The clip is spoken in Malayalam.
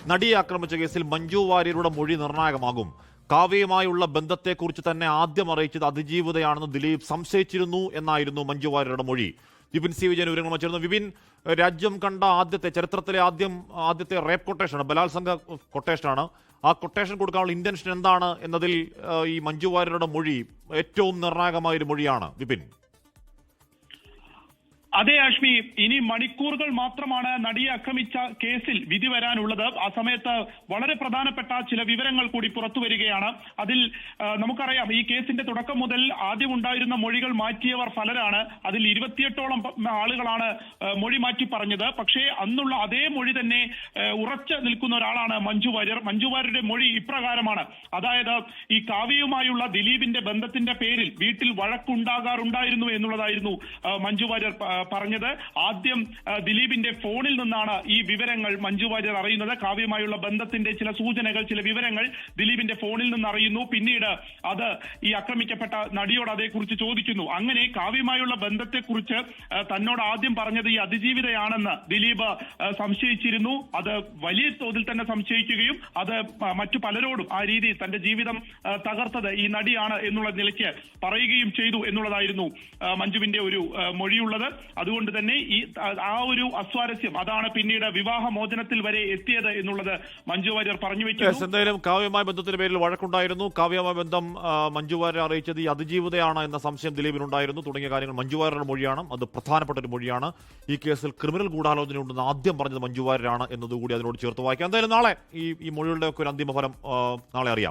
നടിയെ ആക്രമിച്ച കേസിൽ മഞ്ജു വാര്യരുടെ മൊഴി നിർണായകമാകും. കാവ്യയുമായുള്ള ബന്ധത്തെക്കുറിച്ച് തന്നെ ആദ്യം അറിയിച്ചത് അതിജീവിതയാണെന്ന് ദിലീപ് സംശയിച്ചിരുന്നു എന്നായിരുന്നു മഞ്ജു വാര്യരുടെ മൊഴി. വിപിൻ സി വിജയൻ വിവരങ്ങൾ വച്ചിരുന്നു. വിപിൻ, രാജ്യം കണ്ട ചരിത്രത്തിലെ ആദ്യത്തെ റേപ്പ് കൊട്ടേഷനാണ്, ബലാത്സംഗ കൊട്ടേഷനാണ്. ആ കൊട്ടേഷൻ കൊടുക്കാനുള്ള ഇന്റൻഷൻ എന്താണ് എന്നതിൽ ഈ മഞ്ജു വാര്യരുടെ മൊഴി ഏറ്റവും നിർണായകമായ ഒരു മൊഴിയാണ്. വിപിൻ, അതെ ആഷ്മി, ഇനി മണിക്കൂറുകൾ മാത്രമാണ് നടിയെ ആക്രമിച്ച കേസിൽ വിധി വരാനുള്ളത്. ആ സമയത്ത് വളരെ പ്രധാനപ്പെട്ട ചില വിവരങ്ങൾ കൂടി പുറത്തു വരികയാണ്. അതിൽ നമുക്കറിയാം, ഈ കേസിന്റെ തുടക്കം മുതൽ ആദ്യം ഉണ്ടായിരുന്ന മൊഴികൾ മാറ്റിയവർ പലരാണ്. അതിൽ 28ഓളം ആളുകളാണ് മൊഴി മാറ്റി പറഞ്ഞത്. പക്ഷേ അന്നുള്ള അതേ മൊഴി തന്നെ ഉറച്ചു നിൽക്കുന്ന ഒരാളാണ് മഞ്ജു വാര്യർ. മഞ്ജു വാര്യരുടെ മൊഴി ഇപ്രകാരമാണ്. അതായത്, ഈ കാവ്യയുമായുള്ള ദിലീപിന്റെ ബന്ധത്തിന്റെ പേരിൽ വീട്ടിൽ വഴക്കുണ്ടാകാറുണ്ടായിരുന്നു എന്നുള്ളതായിരുന്നു മഞ്ജു വാര്യർ പറഞ്ഞത്. ആദ്യം ദിലീപിന്റെ ഫോണിൽ നിന്നാണ് ഈ വിവരങ്ങൾ മഞ്ജു വാര്യർ അറിയുന്നത്. കാവ്യമായുള്ള ബന്ധത്തിന്റെ ചില സൂചനകൾ, ചില വിവരങ്ങൾ ദിലീപിന്റെ ഫോണിൽ നിന്ന് അറിയുന്നു. പിന്നീട് അത് ഈ ആക്രമിക്കപ്പെട്ട നടിയോട് അതേക്കുറിച്ച് ചോദിക്കുന്നു. അങ്ങനെ കാവ്യമായുള്ള ബന്ധത്തെക്കുറിച്ച് തന്നോട് ആദ്യം പറഞ്ഞത് ഈ അതിജീവിതയാണെന്ന് ദിലീപ് സംശയിച്ചിരുന്നു. അത് വലിയ തോതിൽ തന്നെ സംശയിക്കുകയും അത് മറ്റു പലരോടും ആ രീതി തന്റെ ജീവിതം തകർത്തത് ഈ നടിയാണ് എന്നുള്ള നിലയ്ക്ക് പറയുകയും ചെയ്തു എന്നുള്ളതായിരുന്നു മഞ്ജുവിന്റെ ഒരു മൊഴിയുള്ളത്. അതുകൊണ്ട് തന്നെ ആ ഒരു അസ്വാരസ്യം അതാണ് പിന്നീട് വിവാഹമോചനത്തിൽ വരെ എത്തിയത് എന്നുള്ളത് മഞ്ജു വാര്യർ പറഞ്ഞു വെക്കുന്നു. എന്തായാലും കാവ്യമായ ബന്ധത്തിന്റെ പേരിൽ വഴക്കുണ്ടായിരുന്നു. കാവ്യമായ ബന്ധം മഞ്ജു വാര്യർ അറിയിച്ചത് ഈ അതിജീവിതയാണ് എന്ന സംശയം ദിലീപിനുണ്ടായിരുന്നു. തുടങ്ങിയ കാര്യങ്ങൾ മഞ്ജു വാര്യരുടെ മൊഴിയാണ്. അത് പ്രധാനപ്പെട്ട ഒരു മൊഴിയാണ്. ഈ കേസിൽ ക്രിമിനൽ ഗൂഢാലോചന ഉണ്ടെന്ന് ആദ്യം പറഞ്ഞത് മഞ്ജു വാര്യരാണ് എന്നതുകൂടി അതിനോട് ചേർത്ത് വായിക്കാം. എന്തായാലും നാളെ ഈ മൊഴികളുടെ ഒക്കെ ഒരു അന്തിമ ഫലം നാളെ അറിയാം.